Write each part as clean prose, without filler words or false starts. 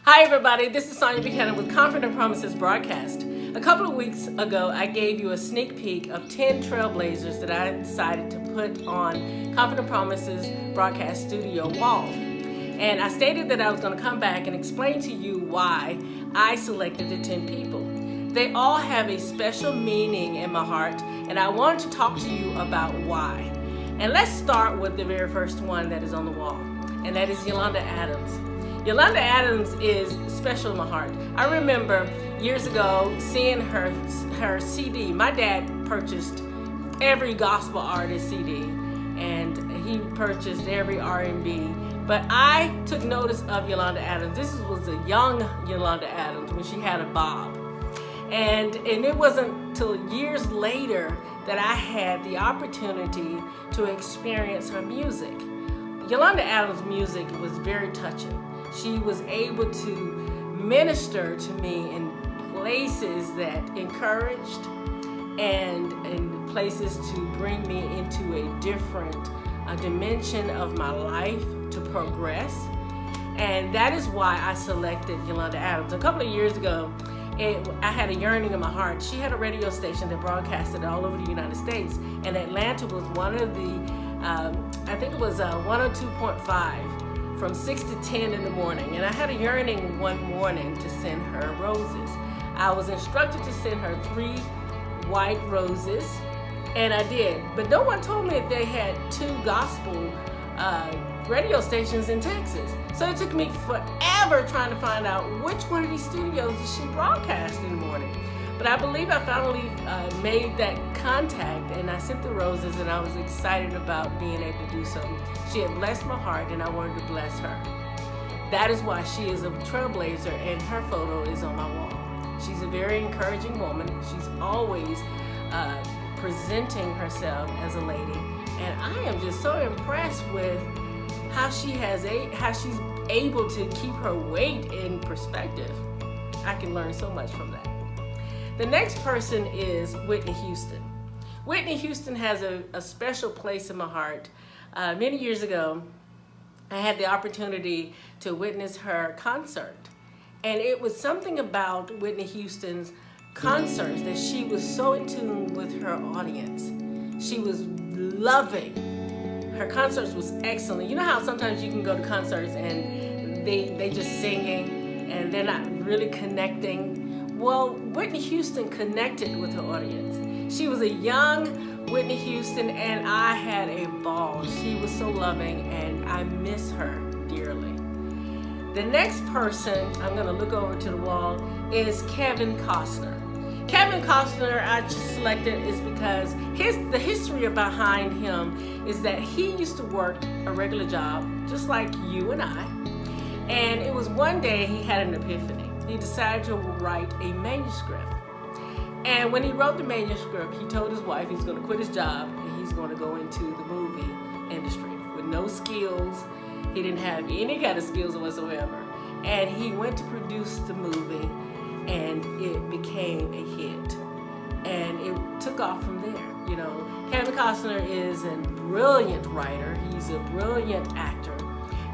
Hi everybody, this is Sonia Buchanan with Confident Promises Broadcast. A couple of weeks ago, I gave you a sneak peek of 10 trailblazers that I decided to put on Confident Promises Broadcast studio wall. And I stated that I was going to come back and explain to you why I selected the 10 people. They all have a special meaning in my heart, and I wanted to talk to you about why. And let's start with the very first one that is on the wall, and that is Yolanda Adams. Yolanda Adams is special in my heart. I remember years ago seeing her CD. My dad purchased every gospel artist CD, and he purchased every R&B. But I took notice of Yolanda Adams. This was a young Yolanda Adams when she had a bob. And it wasn't until years later that I had the opportunity to experience her music. Yolanda Adams' music was very touching. She was able to minister to me in places that encouraged and in places to bring me into a different dimension of my life to progress. And that is why I selected Yolanda Adams. A couple of years ago, I had a yearning in my heart. She had a radio station that broadcasted all over the United States, and Atlanta was one of the, I think it was 102.5. from 6 to 10 in the morning, and I had a yearning one morning to send her roses. I was instructed to send her 3 white roses, and I did. But no one told me that they had 2 gospel radio stations in Texas. So it took me forever trying to find out which one of these studios did she broadcast in the morning. But I believe I finally made that contact, and I sent the roses, and I was excited about being able to do so. She had blessed my heart, and I wanted to bless her. That is why she is a trailblazer, and her photo is on my wall. She's a very encouraging woman. She's always presenting herself as a lady, and I am just so impressed with how she's able to keep her weight in perspective. I can learn so much from that. The next person is Whitney Houston. Whitney Houston has a special place in my heart. Many years ago, I had the opportunity to witness her concert. And it was something about Whitney Houston's concerts that she was so in tune with her audience. She was loving. Her concerts was excellent. You know how sometimes you can go to concerts and they just singing and they're not really connecting? Well, Whitney Houston connected with her audience. She was a young Whitney Houston, and I had a ball. She was so loving, and I miss her dearly. The next person I'm going to look over to the wall is Kevin Costner. Kevin Costner I selected is because the history behind him is that he used to work a regular job, just like you and I, and it was one day he had an epiphany. He decided to write a manuscript. And when he wrote the manuscript, he told his wife he's going to quit his job and he's going to go into the movie industry with no skills. He didn't have any kind of skills whatsoever. And he went to produce the movie, and it became a hit. And it took off from there. You know, Kevin Costner is a brilliant writer. He's a brilliant actor.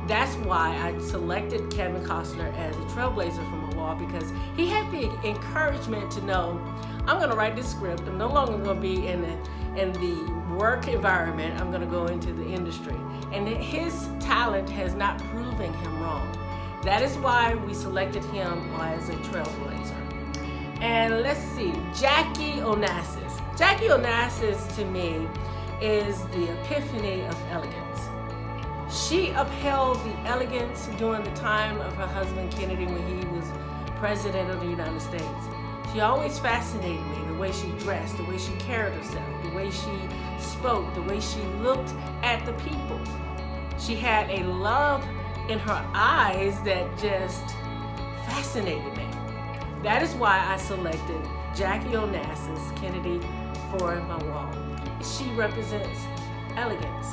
That's why I selected Kevin Costner as a trailblazer from the wall, because he had the encouragement to know, I'm going to write this script. I'm no longer going to be in the work environment. I'm going to go into the industry. And his talent has not proven him wrong. That is why we selected him as a trailblazer. And let's see, Jackie Onassis. Jackie Onassis, to me, is the epiphany of elegance. She upheld the elegance during the time of her husband Kennedy when he was president of the United States. She always fascinated me, the way she dressed, the way she carried herself, the way she spoke, the way she looked at the people. She had a love in her eyes that just fascinated me. That is why I selected Jackie Onassis Kennedy for my wall. She represents elegance.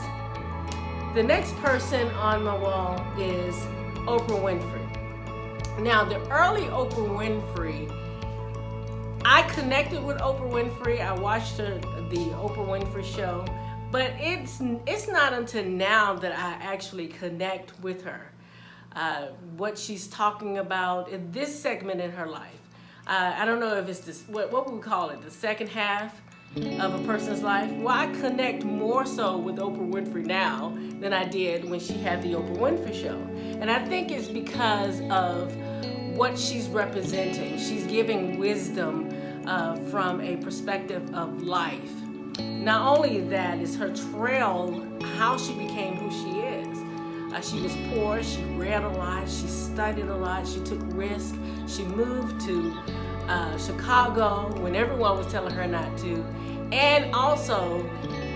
The next person on my wall is Oprah Winfrey. Now, the early Oprah Winfrey, I connected with Oprah Winfrey. I watched the Oprah Winfrey show, but it's not until now that I actually connect with her. what she's talking about in this segment in her life. I don't know if it's this, what would we call it, the second half of a person's life. Well, I connect more so with Oprah Winfrey now than I did when she had the Oprah Winfrey show. And I think it's because of what she's representing. She's giving wisdom from a perspective of life. Not only that, is her trail, how she became who she is. She was poor, she read a lot, she studied a lot, she took risks, she moved to Chicago when everyone was telling her not to, and also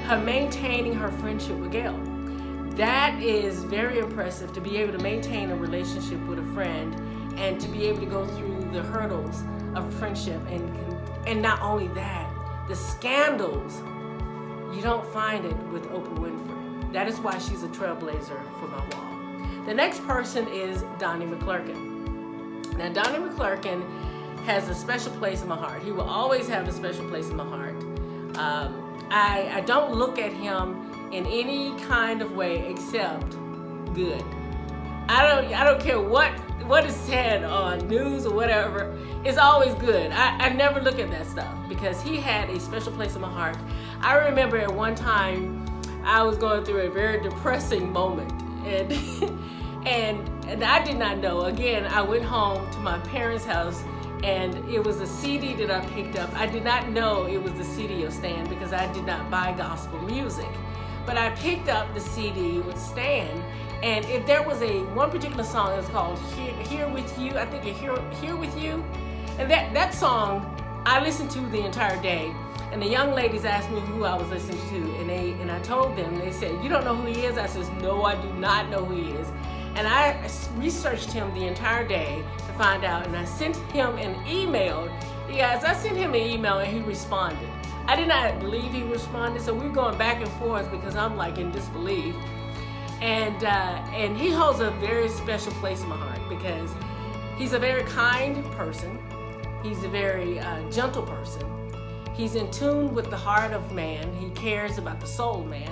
her maintaining her friendship with Gail. That is very impressive, to be able to maintain a relationship with a friend and to be able to go through the hurdles of a friendship. And not only that, the scandals, you don't find it with Oprah Winfrey. That is why she's a trailblazer for my wall. The next person is Donnie McClurkin. Now, Donnie McClurkin has a special place in my heart. He will always have a special place in my heart. I don't look at him in any kind of way except good. I don't care what is said on news or whatever. It's always good. I never look at that stuff because he had a special place in my heart. I remember at one time I was going through a very depressing moment, and and I did not know. Again, I went home to my parents' house, and it was a CD that I picked up. I did not know it was the CD of Stan because I did not buy gospel music. But I picked up the CD with Stan, and if there was one particular song that's called Here With You, I think Here With You, and that song I listened to the entire day. And the young ladies asked me who I was listening to, and I told them. They said, "You don't know who he is?" I said, "No, I do not know who he is." And I researched him the entire day to find out, and I sent him an email. You guys, I sent him an email, and he responded. I did not believe he responded, so we were going back and forth because I'm like in disbelief. And he holds a very special place in my heart because he's a very kind person. He's a very gentle person. He's in tune with the heart of man. He cares about the soul man.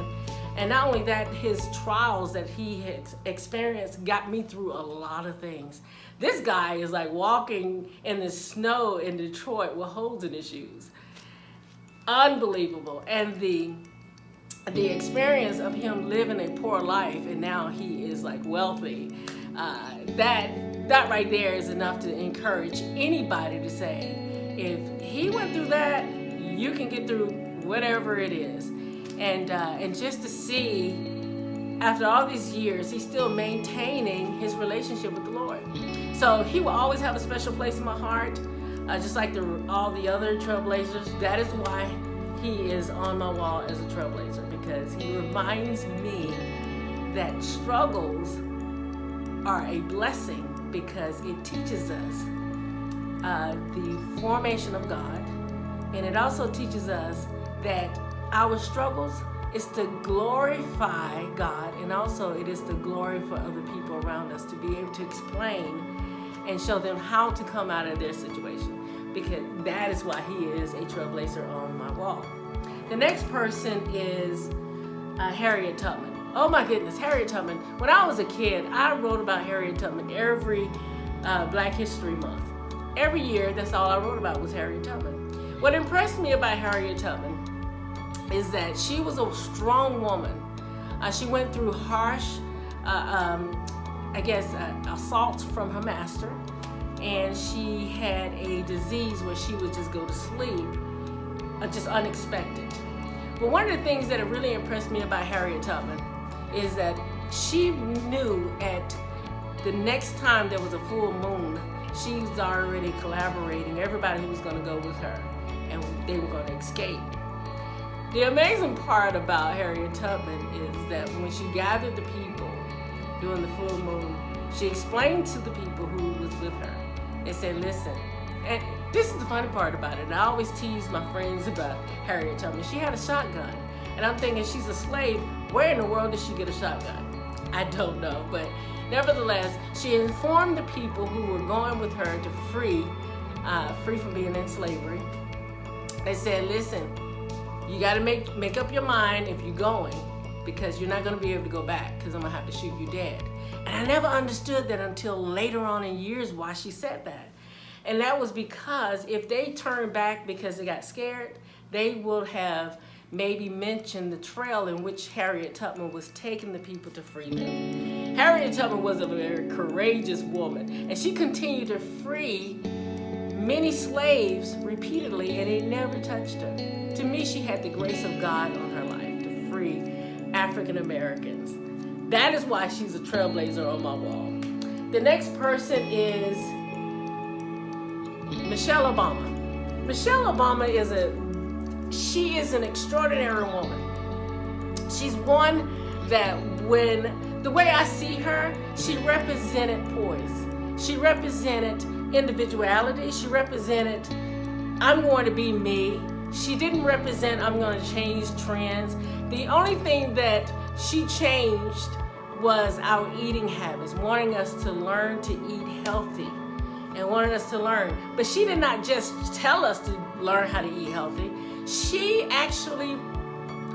And not only that, his trials that he has experienced got me through a lot of things. This guy is like walking in the snow in Detroit with holes in his shoes. Unbelievable. And the experience of him living a poor life and now he is like wealthy, that right there is enough to encourage anybody to say, if he went through that, you can get through whatever it is. And just to see, after all these years, he's still maintaining his relationship with the Lord. So he will always have a special place in my heart, just like all the other trailblazers. That is why he is on my wall as a trailblazer, because he reminds me that struggles are a blessing because it teaches us the formation of God, and it also teaches us that our struggles is to glorify God, and also it is to glory for other people around us, to be able to explain and show them how to come out of their situation, because that is why he is a trailblazer on my wall. The next person is Harriet Tubman. Oh my goodness, Harriet Tubman. When I was a kid, I wrote about Harriet Tubman every Black History Month. Every year, that's all I wrote about was Harriet Tubman. What impressed me about Harriet Tubman is that she was a strong woman. She went through harsh, assaults from her master, and she had a disease where she would just go to sleep, just unexpected. But one of the things that really impressed me about Harriet Tubman is that she knew at the next time there was a full moon, she was already collaborating everybody who was going to go with her, and they were going to escape. The amazing part about Harriet Tubman is that when she gathered the people during the full moon, she explained to the people who was with her and said, listen, and this is the funny part about it, and I always tease my friends about Harriet Tubman. She had a shotgun, and I'm thinking, she's a slave. Where in the world did she get a shotgun? I don't know, but nevertheless, she informed the people who were going with her to free from being in slavery. They said, listen, you got to make up your mind if you're going, because you're not going to be able to go back because I'm going to have to shoot you dead. And I never understood that until later on in years why she said that. And that was because if they turned back because they got scared, they would have maybe mentioned the trail in which Harriet Tubman was taking the people to free them. Harriet Tubman was a very courageous woman, and she continued to free many slaves repeatedly, and it never touched her. To me, she had the grace of God on her life to free African Americans. That is why she's a trailblazer on my wall. The next person is Michelle Obama. Michelle Obama is an extraordinary woman. She's one that when the way I see her, she represented poise. She represented individuality. She represented, I'm going to be me. She didn't represent, I'm going to change trends. The only thing that she changed was our eating habits, wanting us to learn to eat healthy and wanted us to learn. But she did not just tell us to learn how to eat healthy. She actually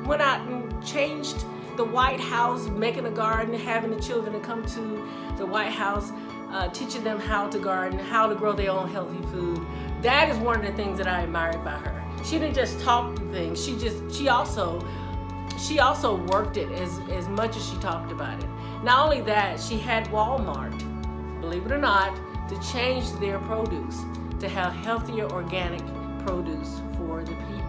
went out and changed the White House, making a garden, having the children to come to the White House, teaching them how to garden, how to grow their own healthy food. That is one of the things that I admired about her. She didn't just talk things. She also worked it as much as she talked about it. Not only that, she had Walmart, believe it or not, to change their produce, to have healthier organic produce for the people.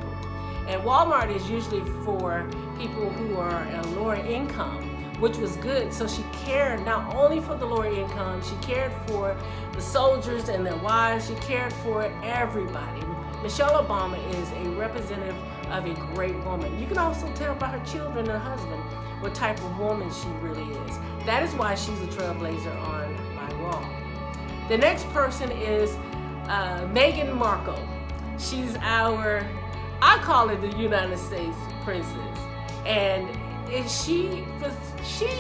And Walmart is usually for people who are at lower income, which was good. So she cared not only for the lower income, she cared for the soldiers and their wives, she cared for everybody. Michelle Obama is a representative of a great woman. You can also tell by her children and husband what type of woman she really is. That is why she's a trailblazer on my wall. The next person is Meghan Markle. She's I call her the United States princess. And she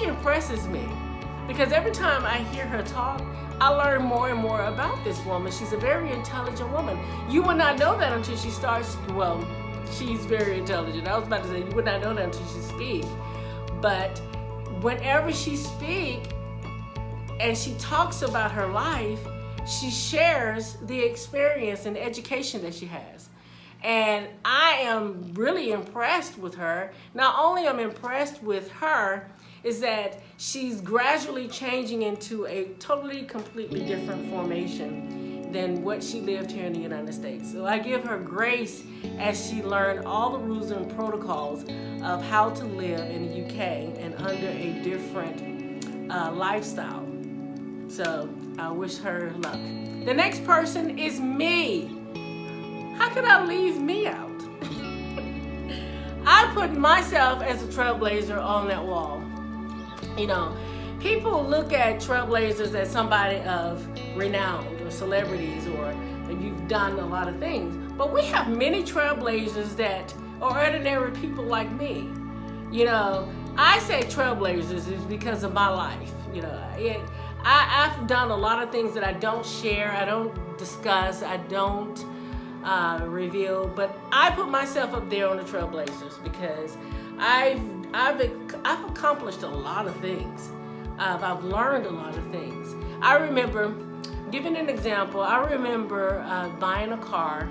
impresses me because every time I hear her talk, I learn more and more about this woman. She's a very intelligent woman. You would not know that until she starts, well, she's very intelligent. I was about to say, you would not know that until she speaks. But whenever she speaks and she talks about her life, she shares the experience and education that she has. And I am really impressed with her. Not only am I impressed with her, is that she's gradually changing into a totally, completely different formation than what she lived here in the United States. So I give her grace as she learned all the rules and protocols of how to live in the UK and under a different lifestyle. So I wish her luck. The next person is me. How could I leave me out? I put myself as a trailblazer on that wall. You know, people look at trailblazers as somebody of renown or celebrities or you've done a lot of things. But we have many trailblazers that are ordinary people like me. You know, I say trailblazers is because of my life. You know, I've done a lot of things that I don't share, I don't discuss, I don't reveal, but I put myself up there on the trailblazers because I've accomplished a lot of things. I've learned a lot of things. I remember, giving an example, I remember buying a car,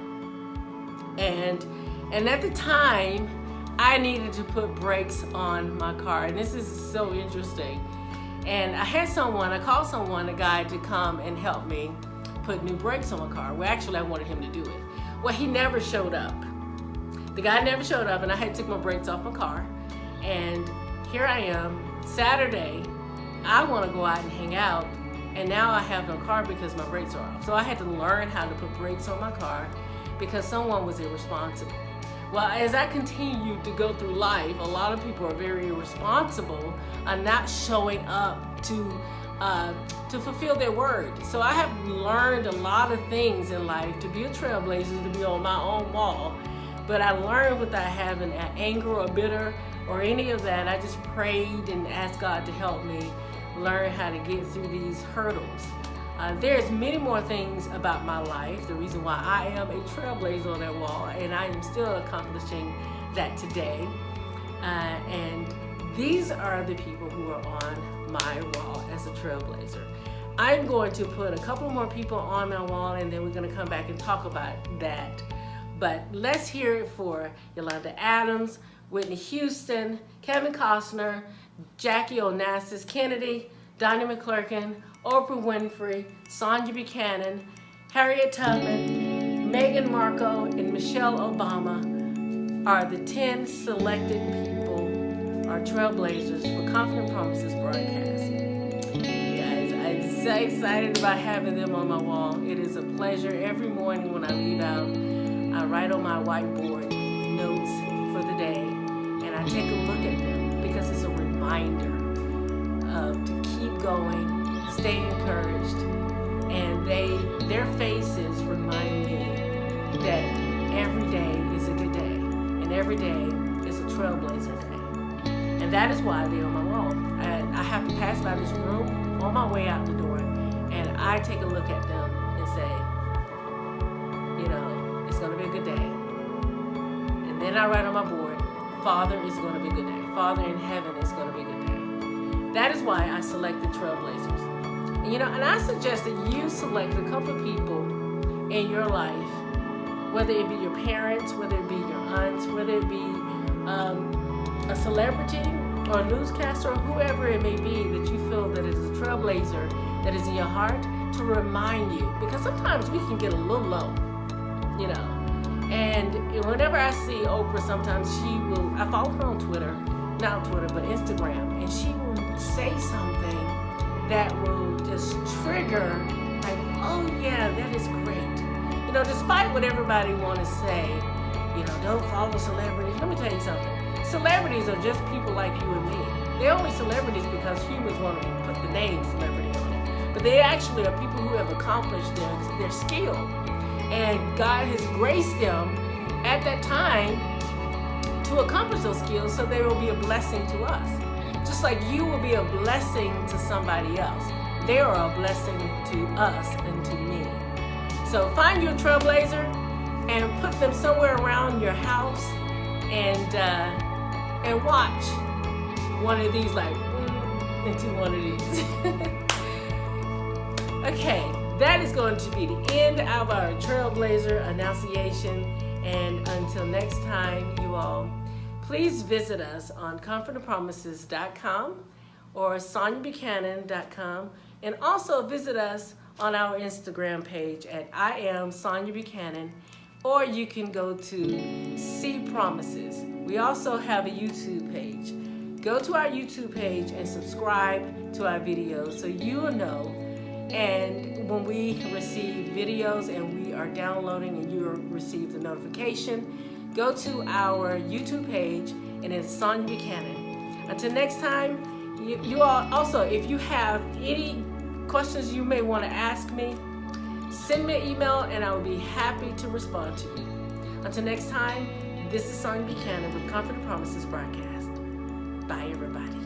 and at the time I needed to put brakes on my car, and this is so interesting. And I called someone, a guy, to come and help me put new brakes on my car. Well, actually I wanted him to do it. Well, he never showed up. The guy never showed up, and I had to take my brakes off my car. And here I am, Saturday, I want to go out and hang out, and now I have no car because my brakes are off. So I had to learn how to put brakes on my car because someone was irresponsible. Well, as I continue to go through life, a lot of people are very irresponsible and not showing up to fulfill their word. So I have learned a lot of things in life to be a trailblazer, to be on my own wall. But I learned without having anger or bitter or any of that. I just prayed and asked God to help me learn how to get through these hurdles. There's many more things about my life, the reason why I am a trailblazer on that wall, and I am still accomplishing that today. These are the people who are on my wall as a trailblazer. I'm going to put a couple more people on my wall, and then we're going to come back and talk about that. But let's hear it for Yolanda Adams, Whitney Houston, Kevin Costner, Jackie Onassis Kennedy, Donnie McClurkin, Oprah Winfrey, Sonia Buchanan, Harriet Tubman, Meghan Markle, and Michelle Obama are the 10 selected people, our trailblazers for Confident Promises broadcast. Guys, I'm so excited about having them on my wall. It is a pleasure. Every morning when I leave out, I write on my whiteboard notes for the day, and I take a look at them because it's a reminder to keep going, stay encouraged, and their faces remind me that every day is a good day, and every day is a trailblazer day. And that is why they're on my wall. I have to pass by this room on my way out the door, and I take a look at them and say, it's going to be a good day. And then I write on my board, Father, it's going to be a good day. Father in heaven, it's going to be a good day. That is why I selected trailblazers. And I suggest that you select a couple of people in your life, whether it be your parents, whether it be your aunts, whether it be a celebrity or a newscaster or whoever it may be that you feel that is a trailblazer that is in your heart, to remind you. Because sometimes we can get a little low, And whenever I see Oprah, sometimes I follow her on Twitter, not on Twitter, but Instagram, and she will say something that will just trigger, like, oh yeah, that is great. Despite what everybody want to say, don't follow celebrities. Let me tell you something. Celebrities are just people like you and me. They're only celebrities because humans want to put the name celebrity on it. But they actually are people who have accomplished their skill. And God has graced them at that time to accomplish those skills, so they will be a blessing to us. Just like you will be a blessing to somebody else. They are a blessing to us and to me. So find your trailblazer and put them somewhere around your house, and watch one of these, like, into one of these. Okay, that is going to be the end of our trailblazer annunciation. And until next time, you all, please visit us on confidentpromises.com or soniabuchanan.com, and also visit us on our Instagram page at I am Sonia Buchanan, or you can go to See Promises. We also have a YouTube page. Go to our YouTube page and subscribe to our videos so you will know. And when we receive videos and we are downloading and you receive the notification, go to our YouTube page and it's Sonia Buchanan. Until next time, you all also, if you have any questions you may want to ask me, send me an email and I will be happy to respond to you. Until next time, this is Sonia Buchanan with Confident Promises broadcast. Bye, everybody.